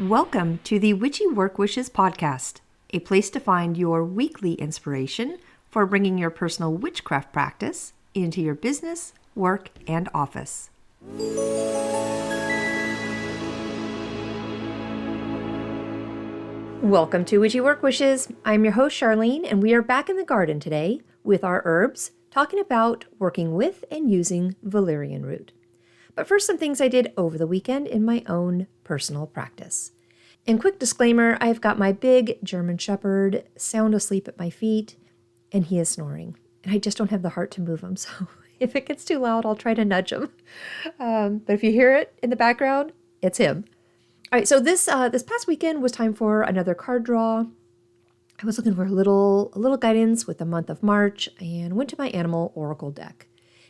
Welcome to the Witchy Work Wishes podcast, a place to find your weekly inspiration for bringing your personal witchcraft practice into your business, work, and office. Welcome to Witchy Work Wishes. I'm your host, Charlene, and we are back in the garden today with our herbs, talking about working with and using valerian root. But first, some things I did over the weekend in my own personal practice. And quick disclaimer, I've got my big German Shepherd sound asleep at my feet, and he is snoring. And I just don't have the heart to move him, so if it gets too loud, I'll try to nudge him. But if you hear it in the background, it's him. All right, so this past weekend was time for another card draw. I was looking for a little guidance with the month of March and went to my animal oracle deck.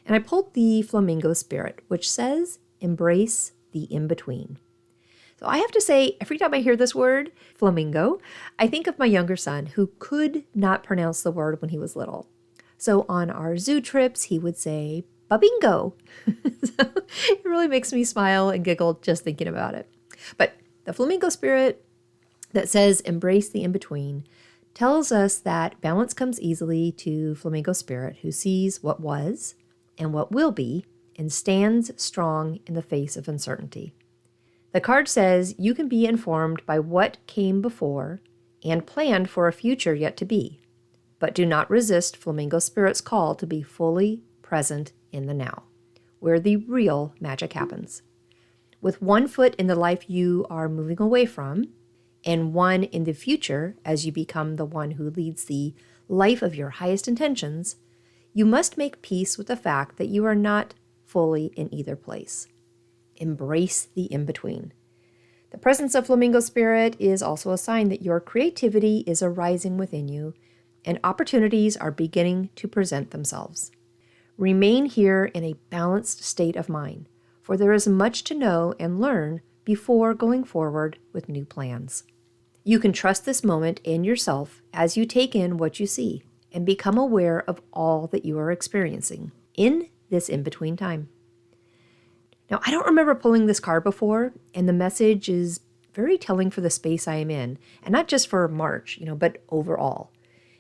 And I pulled the Flamingo Spirit, which says, embrace the in-between. So I have to say, every time I hear this word, flamingo, I think of my younger son who could not pronounce the word when he was little. So on our zoo trips, he would say, babingo. So it really makes me smile and giggle just thinking about it. But the Flamingo Spirit that says, embrace the in-between, tells us that balance comes easily to Flamingo Spirit, who sees what was and what will be, and stands strong in the face of uncertainty. The card says you can be informed by what came before and planned for a future yet to be, but do not resist Flamingo Spirit's call to be fully present in the now, where the real magic happens. With one foot in the life you are moving away from, and one in the future as you become the one who leads the life of your highest intentions, you must make peace with the fact that you are not fully in either place. Embrace the in-between. The presence of Flamingo Spirit is also a sign that your creativity is arising within you and opportunities are beginning to present themselves. Remain here in a balanced state of mind, for there is much to know and learn before going forward with new plans. You can trust this moment and yourself as you take in what you see and become aware of all that you are experiencing in this in-between time. Now, I don't remember pulling this card before, and the message is very telling for the space I am in, and not just for March, but overall.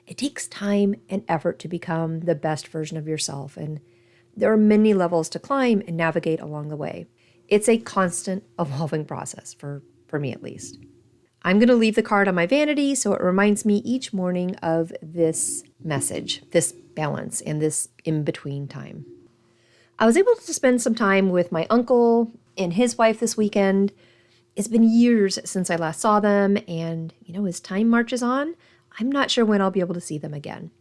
It takes time and effort to become the best version of yourself, and there are many levels to climb and navigate along the way. It's a constant evolving process, for me at least. I'm going to leave the card on my vanity so it reminds me each morning of this message, this balance, and this in-between time. I was able to spend some time with my uncle and his wife this weekend. It's been years since I last saw them, and, as time marches on, I'm not sure when I'll be able to see them again.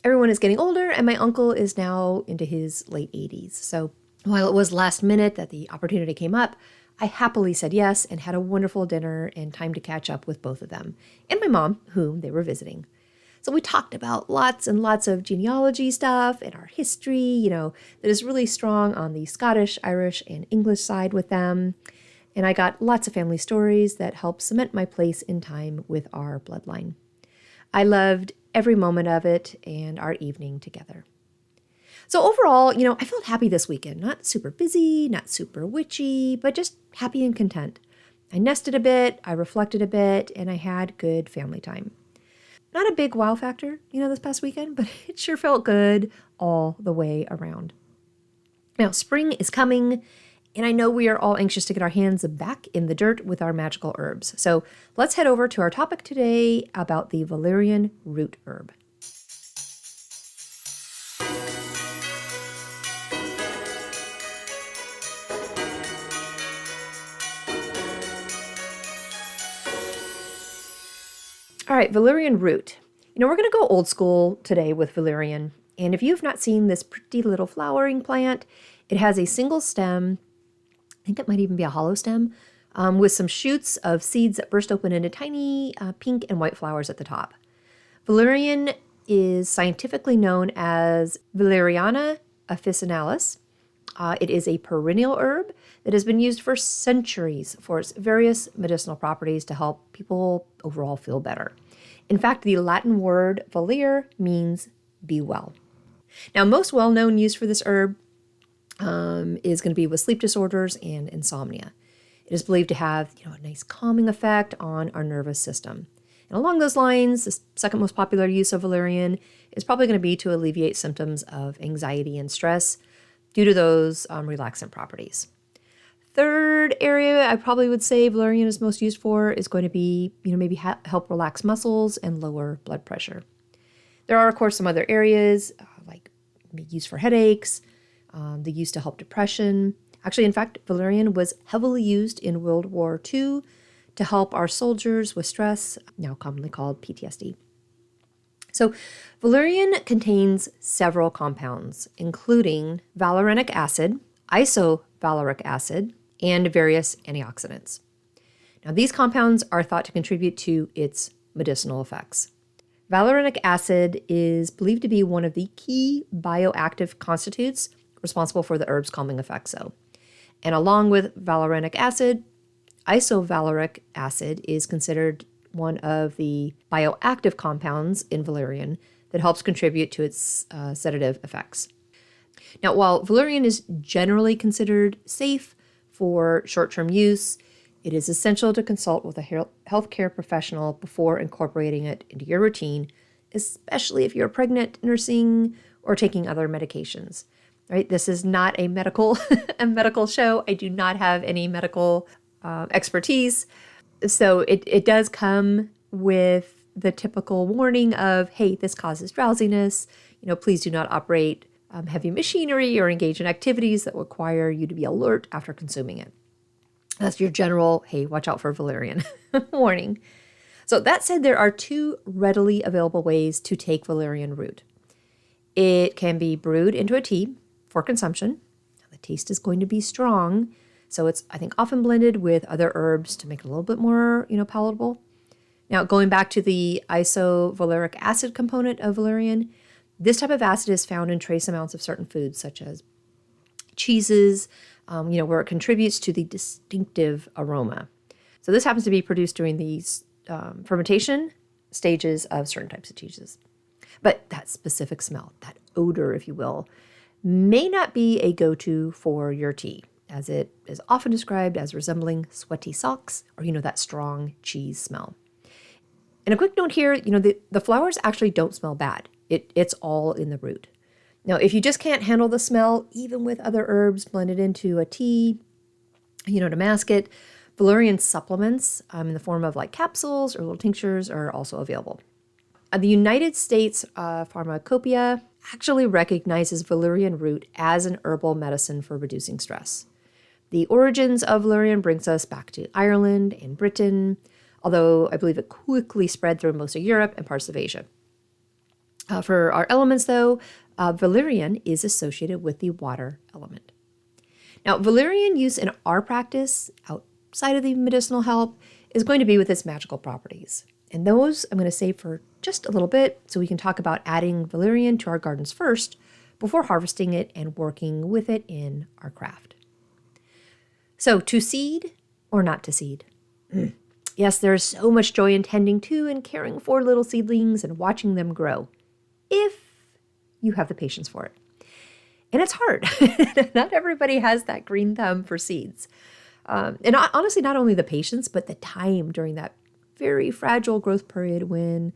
Everyone is getting older, and my uncle is now into his late 80s. So while it was last minute that the opportunity came up, I happily said yes and had a wonderful dinner and time to catch up with both of them and my mom, whom they were visiting. So we talked about lots and lots of genealogy stuff and our history, that is really strong on the Scottish, Irish, and English side with them. And I got lots of family stories that help cement my place in time with our bloodline. I loved every moment of it and our evening together. So overall, I felt happy this weekend. Not super busy, not super witchy, but just happy and content. I nested a bit, I reflected a bit, and I had good family time. Not a big wow factor, this past weekend, but it sure felt good all the way around. Now, spring is coming, and I know we are all anxious to get our hands back in the dirt with our magical herbs. So let's head over to our topic today about the valerian root herb. All right, valerian root. We're going to go old school today with valerian. And if you've not seen this pretty little flowering plant, it has a single stem. I think it might even be a hollow stem with some shoots of seeds that burst open into tiny pink and white flowers at the top. Valerian is scientifically known as Valeriana officinalis. It is a perennial herb that has been used for centuries for its various medicinal properties to help people overall feel better. In fact, the Latin word valere means be well. Now, most well-known use for this herb is going to be with sleep disorders and insomnia. It is believed to have, a nice calming effect on our nervous system. And along those lines, the second most popular use of valerian is probably going to be to alleviate symptoms of anxiety and stress due to those relaxant properties. Third area I probably would say valerian is most used for is going to be, maybe help relax muscles and lower blood pressure. There are, of course, some other areas like used for headaches, the use to help depression. Actually, in fact, valerian was heavily used in World War II to help our soldiers with stress, now commonly called PTSD. So valerian contains several compounds, including valerianic acid, isovaleric acid, and various antioxidants. Now, these compounds are thought to contribute to its medicinal effects. Valerianic acid is believed to be one of the key bioactive constituents responsible for the herb's calming effects, And along with valerianic acid, isovaleric acid is considered one of the bioactive compounds in valerian that helps contribute to its sedative effects. Now, while valerian is generally considered safe for short-term use, it is essential to consult with a healthcare professional before incorporating it into your routine, especially if you're pregnant, nursing, or taking other medications. Right? This is not a medical show. I do not have any medical expertise. So it does come with the typical warning of, hey, this causes drowsiness. Please do not operate heavy machinery or engage in activities that require you to be alert after consuming it. That's your general, hey, watch out for valerian warning. So that said, there are two readily available ways to take valerian root. It can be brewed into a tea for consumption. The taste is going to be strong, so it's, I think, often blended with other herbs to make it a little bit more, palatable. Now, going back to the isovaleric acid component of valerian, this type of acid is found in trace amounts of certain foods, such as cheeses, where it contributes to the distinctive aroma. So this happens to be produced during these fermentation stages of certain types of cheeses. But that specific smell, that odor, if you will, may not be a go-to for your tea, as it is often described as resembling sweaty socks or, that strong cheese smell. And a quick note here, the flowers actually don't smell bad. It's all in the root. Now, if you just can't handle the smell, even with other herbs blended into a tea, to mask it, valerian supplements in the form of like capsules or little tinctures are also available. The United States Pharmacopoeia actually recognizes valerian root as an herbal medicine for reducing stress. The origins of valerian brings us back to Ireland and Britain, although I believe it quickly spread through most of Europe and parts of Asia. For our elements, though, valerian is associated with the water element. Now, valerian use in our practice, outside of the medicinal help, is going to be with its magical properties. And those I'm going to save for just a little bit so we can talk about adding valerian to our gardens first before harvesting it and working with it in our craft. So, to seed or not to seed? Yes, there's so much joy in tending to and caring for little seedlings and watching them grow, if you have the patience for it. And it's hard. Not everybody has that green thumb for seeds. And honestly, not only the patience, but the time during that very fragile growth period when,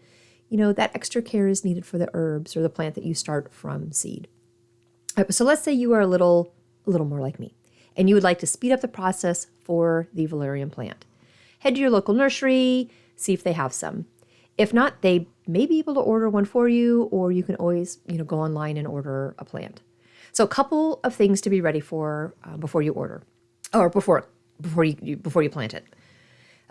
that extra care is needed for the herbs or the plant that you start from seed. So let's say you are a little more like me, and you would like to speed up the process for the valerian plant. Head to your local nursery, see if they have some. If not, they may be able to order one for you, or you can always, go online and order a plant. So a couple of things to be ready for before you order, or before you plant it.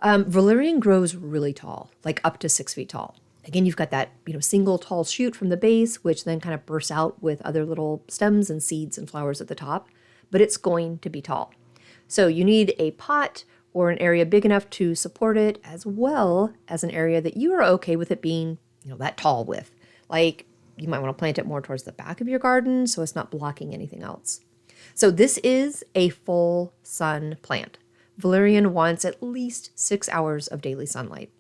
Valerian grows really tall, like up to 6 feet tall. Again, you've got that, single tall shoot from the base, which then kind of bursts out with other little stems and seeds and flowers at the top, but it's going to be tall. So you need a pot or an area big enough to support it, as well as an area that you are okay with it being, that tall with. Like, you might want to plant it more towards the back of your garden so it's not blocking anything else. So this is a full sun plant. Valerian wants at least 6 hours of daily sunlight.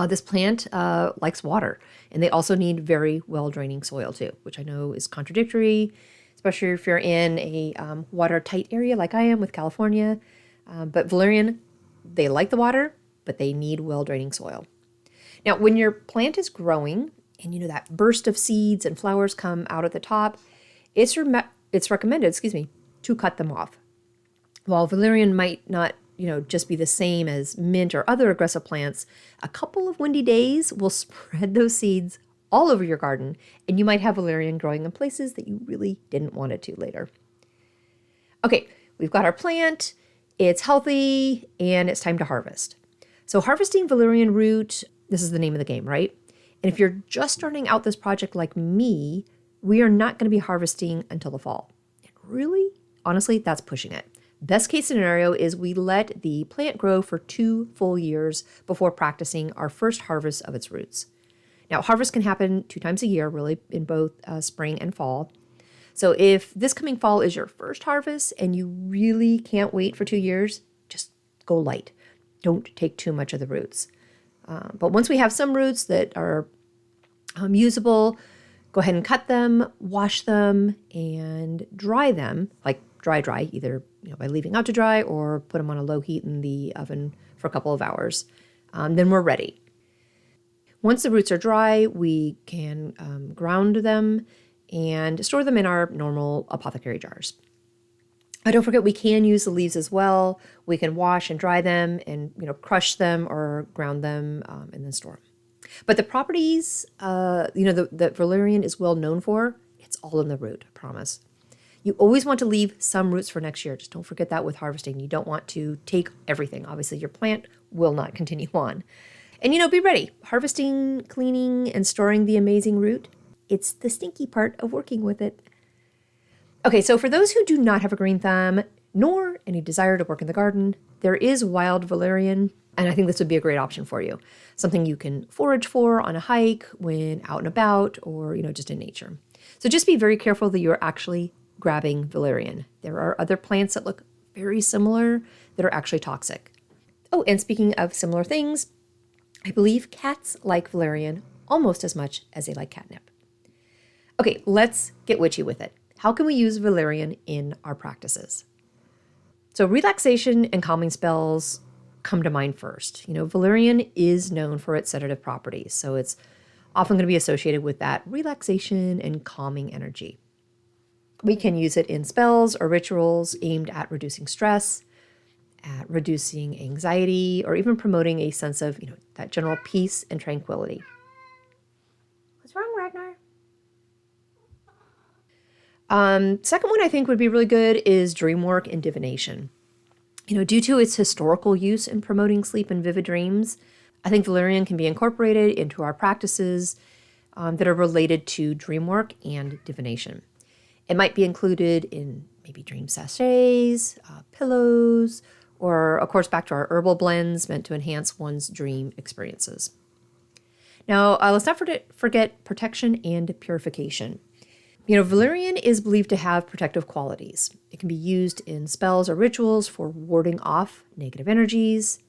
This plant likes water, and they also need very well-draining soil too, which I know is contradictory, especially if you're in a watertight area like I am with California. But valerian, they like the water, but they need well-draining soil. Now, when your plant is growing and that burst of seeds and flowers come out at the top, it's recommended, to cut them off. While valerian might not, just be the same as mint or other aggressive plants, a couple of windy days will spread those seeds all over your garden, and you might have valerian growing in places that you really didn't want it to later. Okay, we've got our plant, it's healthy, and it's time to harvest. So harvesting valerian root, this is the name of the game, right? And if you're just starting out this project like me, we are not going to be harvesting until the fall. And really, honestly, that's pushing it. Best case scenario is we let the plant grow for 2 full years before practicing our first harvest of its roots. Now, harvest can happen 2 times a year, really, in both spring and fall. So if this coming fall is your first harvest and you really can't wait for 2 years, just go light. Don't take too much of the roots. But once we have some roots that are usable, go ahead and cut them, wash them, and dry them, like dry, either by leaving out to dry or put them on a low heat in the oven for a couple of hours. Then we're ready. Once the roots are dry, we can ground them and store them in our normal apothecary jars. Don't forget, we can use the leaves as well. We can wash and dry them and crush them or ground them and then store them. But the properties, that valerian is well known for, it's all in the root, I promise. You always want to leave some roots for next year. Just don't forget that with harvesting. You don't want to take everything. Obviously, your plant will not continue on. And, be ready. Harvesting, cleaning, and storing the amazing root, it's the stinky part of working with it. Okay, so for those who do not have a green thumb, nor any desire to work in the garden, there is wild valerian, and I think this would be a great option for you. Something you can forage for on a hike, when out and about, or, just in nature. So just be very careful that you're actually grabbing valerian. There are other plants that look very similar that are actually toxic. Oh, and speaking of similar things, I believe cats like valerian almost as much as they like catnip. Okay, let's get witchy with it. How can we use valerian in our practices? So relaxation and calming spells come to mind first. Valerian is known for its sedative properties, so it's often going to be associated with that relaxation and calming energy. We can use it in spells or rituals aimed at reducing stress, at reducing anxiety, or even promoting a sense of, that general peace and tranquility. What's wrong, Ragnar? Second one I think would be really good is dream work and divination. Due to its historical use in promoting sleep and vivid dreams, I think valerian can be incorporated into our practices that are related to dream work and divination. It might be included in maybe dream sachets, pillows, or of course back to our herbal blends meant to enhance one's dream experiences. Now, let's not forget protection and purification. Valerian is believed to have protective qualities. It can be used in spells or rituals for warding off negative energies,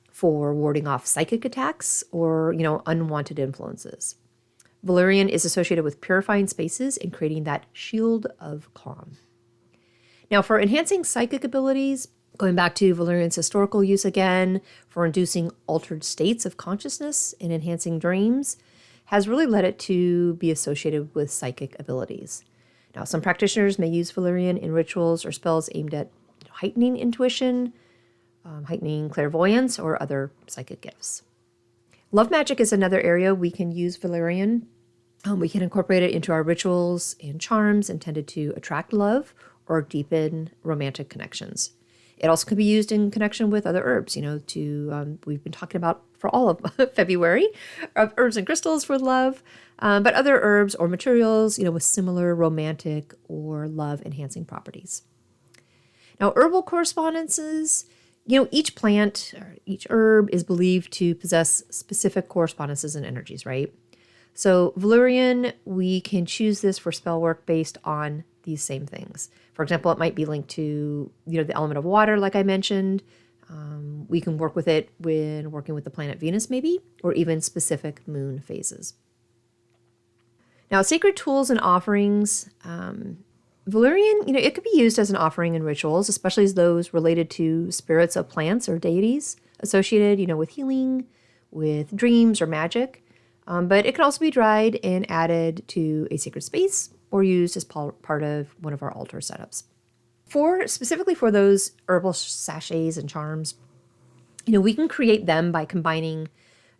for warding off psychic attacks, or, unwanted influences. Valerian is associated with purifying spaces and creating that shield of calm. Now, for enhancing psychic abilities, going back to valerian's historical use again, for inducing altered states of consciousness and enhancing dreams, has really led it to be associated with psychic abilities. Now, some practitioners may use valerian in rituals or spells aimed at heightening intuition, heightening clairvoyance, or other psychic gifts. Love magic is another area we can use valerian. We can incorporate it into our rituals and charms intended to attract love or deepen romantic connections. It also can be used in connection with other herbs, we've been talking about for all of February, of herbs and crystals for love, but other herbs or materials, with similar romantic or love-enhancing properties. Now, herbal correspondences, each plant or each herb is believed to possess specific correspondences and energies, right? So valerian, we can choose this for spell work based on these same things. For example, it might be linked to, the element of water, like I mentioned. We can work with it when working with the planet Venus, maybe, or even specific moon phases. Now, sacred tools and offerings, Valerian, it could be used as an offering in rituals, especially as those related to spirits of plants or deities associated, with healing, with dreams or magic. But it can also be dried and added to a sacred space or used as part of one of our altar setups. Specifically for those herbal sachets and charms, we can create them by combining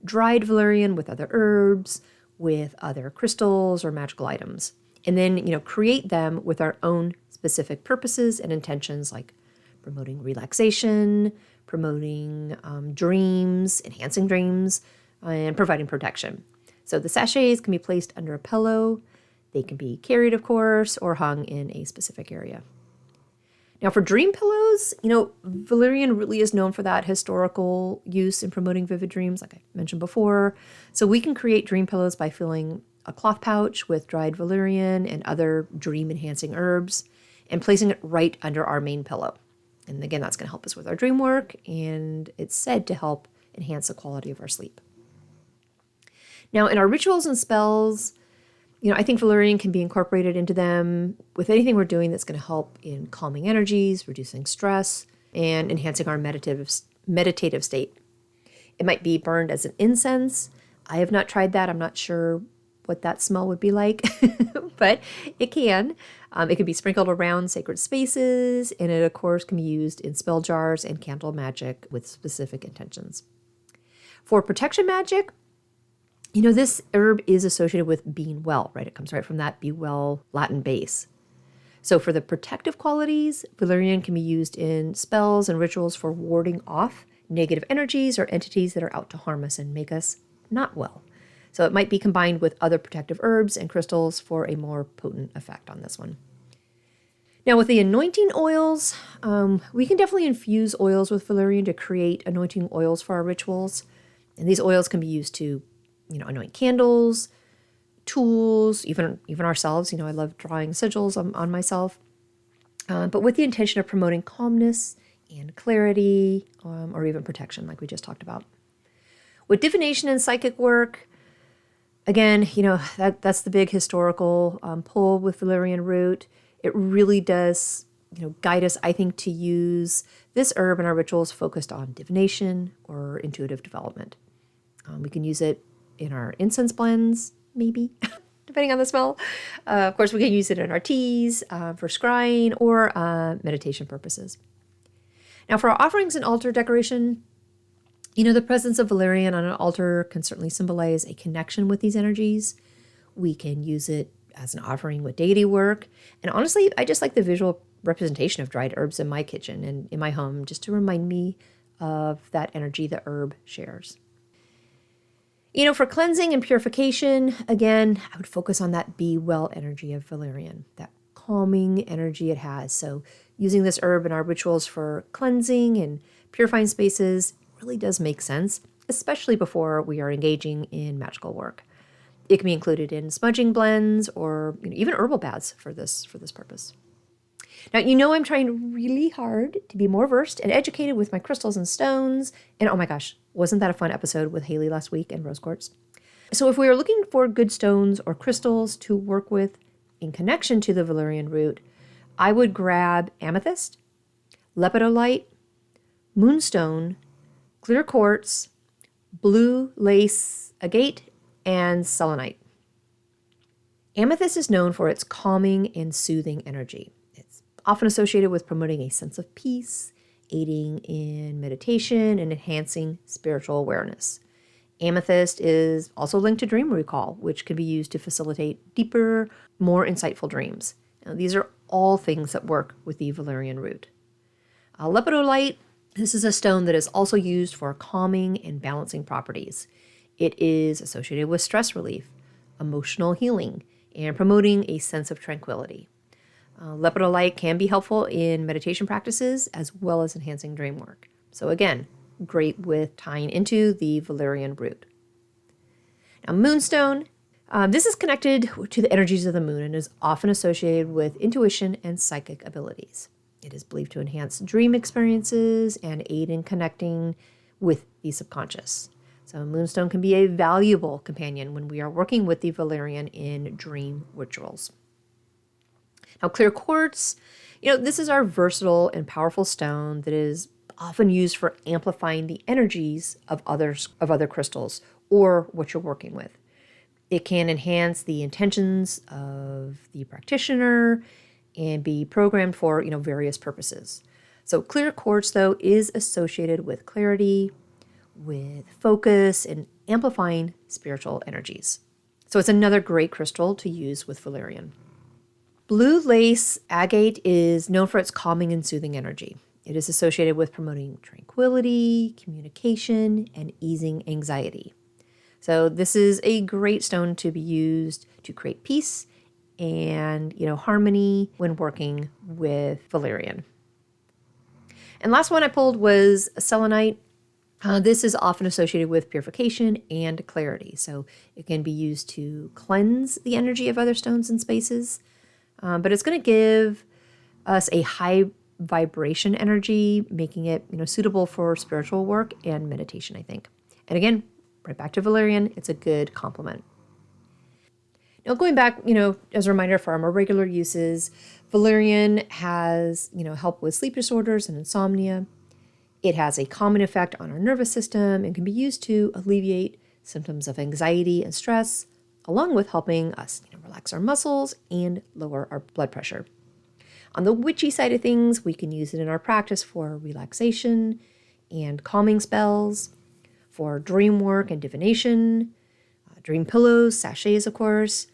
dried valerian with other herbs, with other crystals or magical items. And then, create them with our own specific purposes and intentions, like promoting relaxation, promoting dreams, enhancing dreams, and providing protection. So the sachets can be placed under a pillow. They can be carried, of course, or hung in a specific area. Now, for dream pillows, valerian really is known for that historical use in promoting vivid dreams, like I mentioned before. So we can create dream pillows by filling a cloth pouch with dried valerian and other dream-enhancing herbs and placing it right under our main pillow. And again, that's going to help us with our dream work, and it's said to help enhance the quality of our sleep. Now, in our rituals and spells, I think valerian can be incorporated into them with anything we're doing that's going to help in calming energies, reducing stress, and enhancing our meditative state. It might be burned as an incense. I have not tried that. I'm not sure what that smell would be like, but it can. It can be sprinkled around sacred spaces, and it, of course, can be used in spell jars and candle magic with specific intentions. For protection magic, this herb is associated with being well, right? It comes right from that be well Latin base. So for the protective qualities, valerian can be used in spells and rituals for warding off negative energies or entities that are out to harm us and make us not well. So it might be combined with other protective herbs and crystals for a more potent effect on this one. Now with the anointing oils, we can definitely infuse oils with valerian to create anointing oils for our rituals. And these oils can be used to, anoint candles, tools, even ourselves. I love drawing sigils on myself. But with the intention of promoting calmness and clarity, or even protection, like we just talked about. With divination and psychic work, again, that's the big historical pull with valerian root. It really does, guide us, I think, to use this herb in our rituals focused on divination or intuitive development. We can use it in our incense blends, maybe, depending on the smell. Of course, we can use it in our teas for scrying or meditation purposes. Now, for our offerings and altar decoration, the presence of valerian on an altar can certainly symbolize a connection with these energies. We can use it as an offering with deity work. And honestly, I just like the visual representation of dried herbs in my kitchen and in my home, just to remind me of that energy the herb shares. For cleansing and purification, again, I would focus on that be well energy of valerian, that calming energy it has. So using this herb in our rituals for cleansing and purifying spaces really does make sense, especially before we are engaging in magical work. It can be included in smudging blends or even herbal baths for this purpose. Now, I'm trying really hard to be more versed and educated with my crystals and stones. And oh my gosh, wasn't that a fun episode with Haley last week and rose quartz? So if we are looking for good stones or crystals to work with in connection to the valerian root, I would grab amethyst, lepidolite, moonstone, clear quartz, blue lace agate, and selenite. Amethyst is known for its calming and soothing energy. It's often associated with promoting a sense of peace, aiding in meditation, and enhancing spiritual awareness. Amethyst is also linked to dream recall, which can be used to facilitate deeper, more insightful dreams. Now, these are all things that work with the valerian root. Lepidolite, this is a stone that is also used for calming and balancing properties. It is associated with stress relief, emotional healing, and promoting a sense of tranquility. Lepidolite can be helpful in meditation practices as well as enhancing dream work. So again, great with tying into the valerian root. Now, moonstone, this is connected to the energies of the moon and is often associated with intuition and psychic abilities. It is believed to enhance dream experiences and aid in connecting with the subconscious. So moonstone can be a valuable companion when we are working with the valerian in dream rituals. Now, clear quartz, this is our versatile and powerful stone that is often used for amplifying the energies of other crystals or what you're working with. It can enhance the intentions of the practitioner and be programmed for, various purposes. So clear quartz, though, is associated with clarity, with focus, and amplifying spiritual energies. So it's another great crystal to use with Valerian. Blue lace agate is known for its calming and soothing energy. It is associated with promoting tranquility, communication, and easing anxiety. So this is a great stone to be used to create peace and, harmony when working with Valerian. And last one I pulled was selenite. This is often associated with purification and clarity. So it can be used to cleanse the energy of other stones and spaces. But it's going to give us a high vibration energy, making it, suitable for spiritual work and meditation, I think. And again, right back to Valerian, it's a good complement. Now, going back, as a reminder for our more regular uses, Valerian has, help with sleep disorders and insomnia. It has a calming effect on our nervous system and can be used to alleviate symptoms of anxiety and stress, along with helping us, relax our muscles and lower our blood pressure. On the witchy side of things, we can use it in our practice for relaxation and calming spells, for dream work and divination, dream pillows, sachets, of course,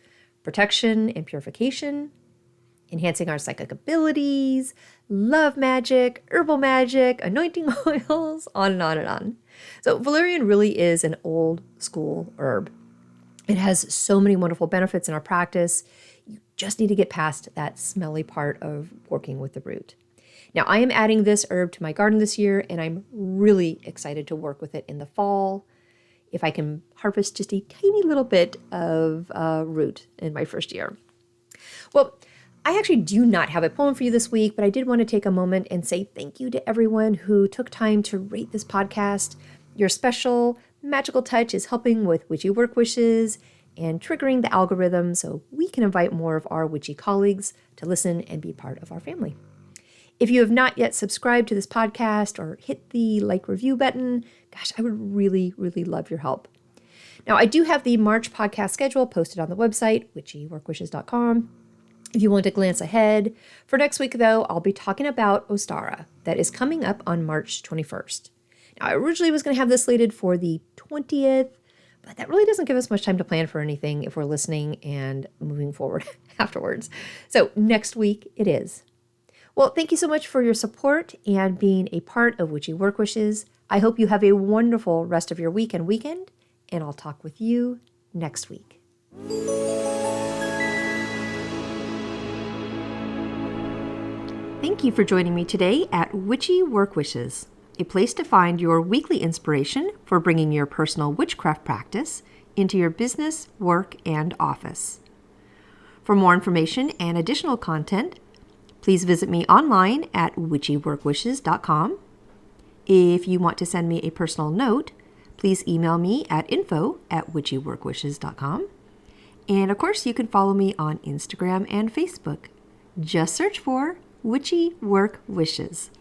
protection and purification, enhancing our psychic abilities, love magic, herbal magic, anointing oils, on and on and on. So Valerian really is an old school herb. It has so many wonderful benefits in our practice. You just need to get past that smelly part of working with the root. Now, I am adding this herb to my garden this year, and I'm really excited to work with it in the fall. If I can harvest just a tiny little bit of root in my first year. Well, I actually do not have a poem for you this week, but I did want to take a moment and say thank you to everyone who took time to rate this podcast. Your special magical touch is helping with witchy work wishes and triggering the algorithm so we can invite more of our witchy colleagues to listen and be part of our family. If you have not yet subscribed to this podcast or hit the review button, gosh, I would really, really love your help. Now, I do have the March podcast schedule posted on the website, witchyworkwishes.com. If you want to glance ahead, for next week, though, I'll be talking about Ostara that is coming up on March 21st. Now, I originally was going to have this slated for the 20th, but that really doesn't give us much time to plan for anything if we're listening and moving forward afterwards. So next week it is. Well, thank you so much for your support and being a part of Witchy Work Wishes. I hope you have a wonderful rest of your week and weekend, and I'll talk with you next week. Thank you for joining me today at Witchy Work Wishes, a place to find your weekly inspiration for bringing your personal witchcraft practice into your business, work, and office. For more information and additional content, please visit me online at witchyworkwishes.com. If you want to send me a personal note, please email me at info@witchyworkwishes.com. And of course, you can follow me on Instagram and Facebook. Just search for Witchy Work Wishes.